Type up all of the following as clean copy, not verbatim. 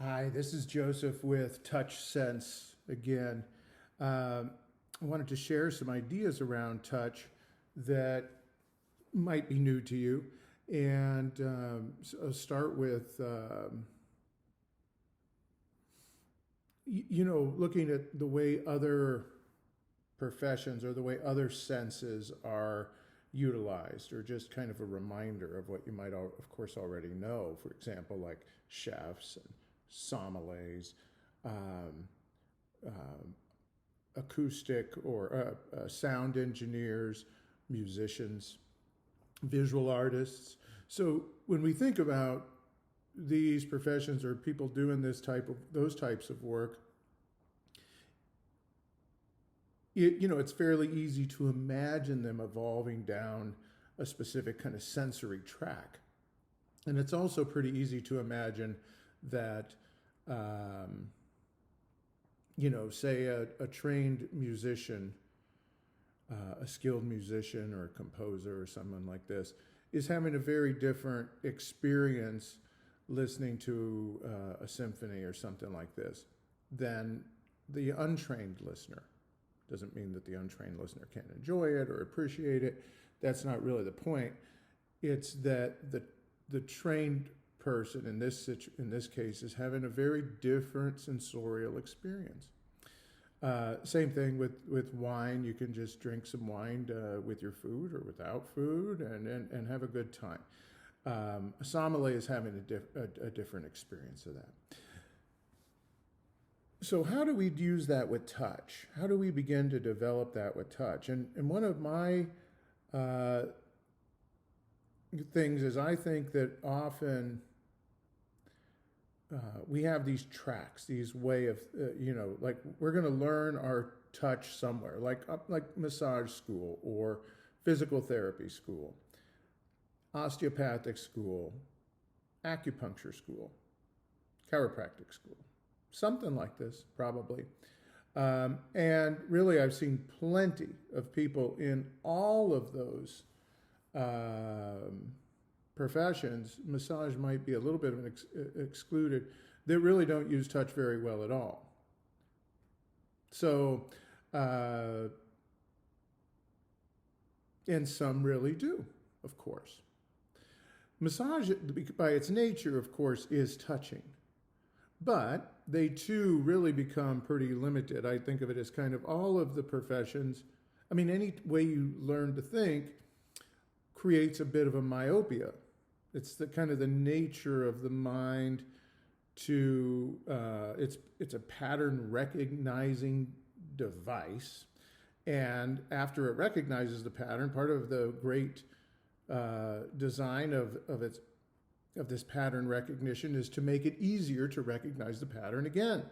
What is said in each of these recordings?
Hi, this is Joseph with Touch Sense again. I wanted to share some ideas around touch that might be new to you. And so I'll start with, looking at the way other professions or the way other senses are utilized, or just kind of a reminder of what you might, of course, already know. For example, like chefs and sommeliers, um, um, acoustic or sound engineers, musicians, visual artists. So when we think about these professions or people doing those types of work, it's fairly easy to imagine them evolving down a specific kind of sensory track. And it's also pretty easy to imagine that, um, say a trained musician, a skilled musician or a composer or someone like this, is having a very different experience listening to a symphony or something like this than the untrained listener. Doesn't mean that the untrained listener can't enjoy it or appreciate it. That's not really the point. It's that the trained person in this case is having a very different sensorial experience. Same thing with wine. You can just drink some wine with your food or without food and have a good time. A sommelier is having a different experience of that. So how do we use that with touch? How do we begin to develop that with touch? And one of my things is, I think that often we have these tracks, these way of, like we're going to learn our touch somewhere, like massage school or physical therapy school, osteopathic school, acupuncture school, chiropractic school, something like this, probably. And really, I've seen plenty of people in all of those professions. Massage might be a little bit of an excluded, that really don't use touch very well at all. So, and some really do, of course. Massage, by its nature, of course, is touching. But they too really become pretty limited. I think of it as kind of all of the professions. I mean, any way you learn to think creates a bit of a myopia. It's the kind of the nature of the mind to, it's a pattern recognizing device. And after it recognizes the pattern, part of the great design of this pattern recognition is to make it easier to recognize the pattern again.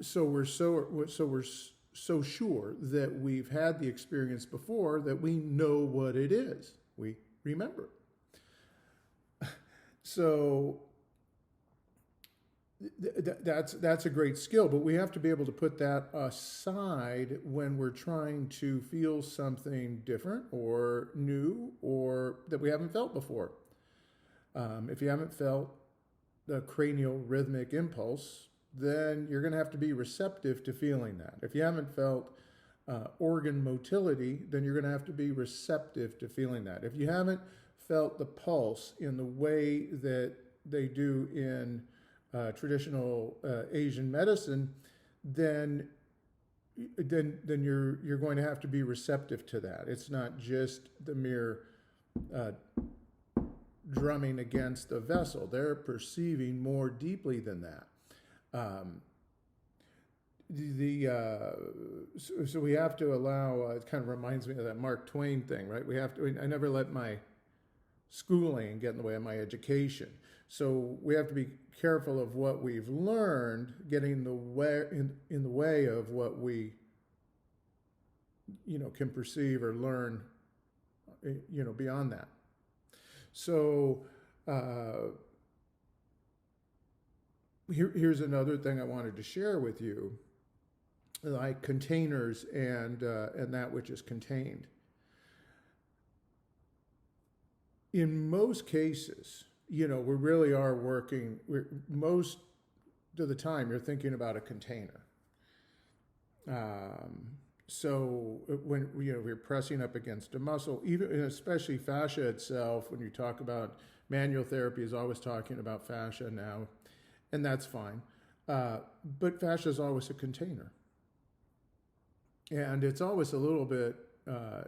So we're so sure that we've had the experience before that we know what it is. We remember. So that's a great skill, but we have to be able to put that aside when we're trying to feel something different or new or that we haven't felt before. If you haven't felt the cranial rhythmic impulse, then you're going to have to be receptive to feeling that. If you haven't felt organ motility, then you're going to have to be receptive to feeling that. If you haven't felt the pulse in the way that they do in traditional Asian medicine, then you're going to have to be receptive to that. It's not just the mere drumming against the vessel. They're perceiving more deeply than that. So we have to allow, it kind of reminds me of that Mark Twain thing, right? I never let my schooling get in the way of my education. So we have to be careful of what we've learned getting in the way of what we, can perceive or learn, beyond that. So here's another thing I wanted to share with you, like containers and that which is contained. In most cases, we really are working. Most of the time, you're thinking about a container. So when we're pressing up against a muscle, even especially fascia itself, when you talk about manual therapy, is always talking about fascia now, and that's fine. But fascia is always a container, and it's always a little bit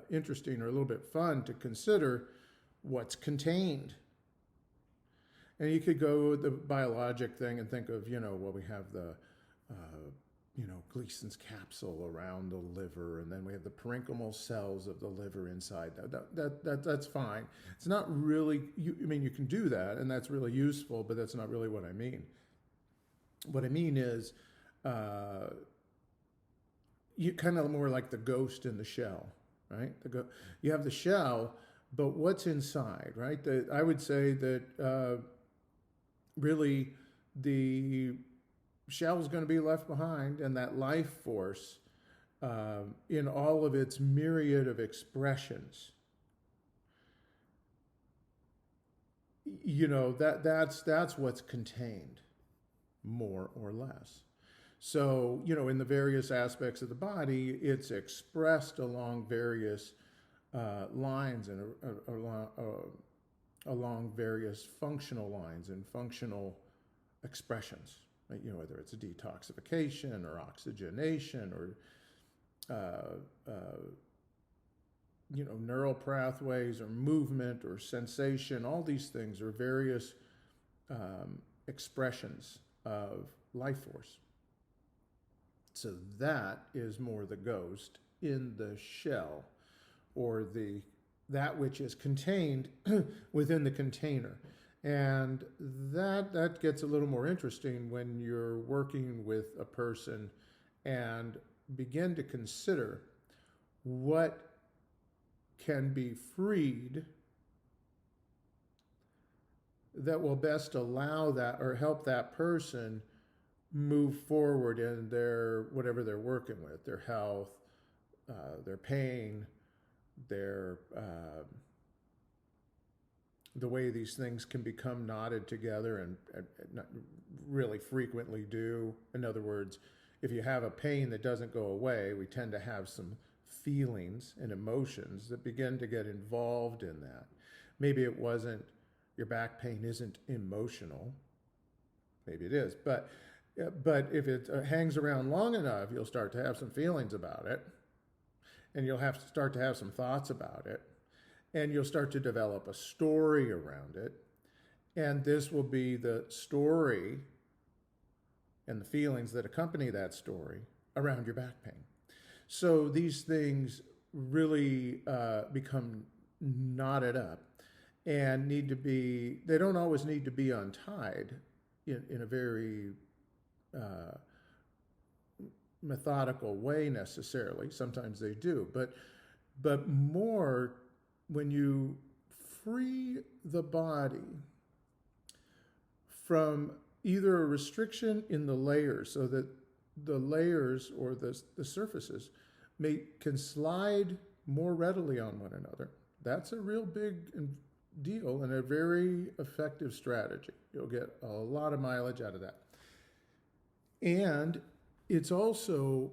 interesting or a little bit fun to consider what's contained. And you could go with the biologic thing and think of, well, we have the Gleason's capsule around the liver, and then we have the parenchymal cells of the liver inside. That's fine. It's not really, you can do that, and that's really useful, but that's not really what I mean. What I mean is, you kind of more like the ghost in the shell, right? You have the shell, but what's inside, right? I would say that really the shell is going to be left behind, and that life force in all of its myriad of expressions, that's what's contained, more or less. So, in the various aspects of the body, it's expressed along various lines and along various functional lines and functional expressions. Right? Whether it's a detoxification or oxygenation or neural pathways or movement or sensation. All these things are various expressions of life force. So that is more the ghost in the shell, or that which is contained within the container. And that gets a little more interesting when you're working with a person and begin to consider what can be freed that will best allow that or help that person move forward in whatever they're working with, their health, their pain, their the way these things can become knotted together and not really frequently do. In other words, if you have a pain that doesn't go away, we tend to have some feelings and emotions that begin to get involved in that. Maybe your back pain isn't emotional. Maybe it is, but if it hangs around long enough, you'll start to have some feelings about it, and you'll have to start to have some thoughts about it, and you'll start to develop a story around it, and this will be the story and the feelings that accompany that story around your back pain. So these things really become knotted up and they don't always need to be untied in a very methodical way necessarily. Sometimes they do, but more when you free the body from either a restriction in the layers, so that the layers or the surfaces can slide more readily on one another. That's a real big deal and a very effective strategy. You'll get a lot of mileage out of that. And it's also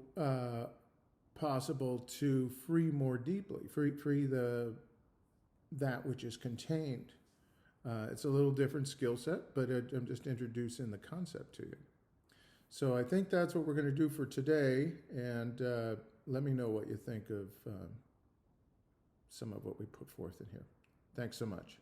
possible to free more deeply, free that which is contained. It's a little different skill set, but I'm just introducing the concept to you. So I think that's what we're going to do for today, and let me know what you think of some of what we put forth in here. Thanks so much.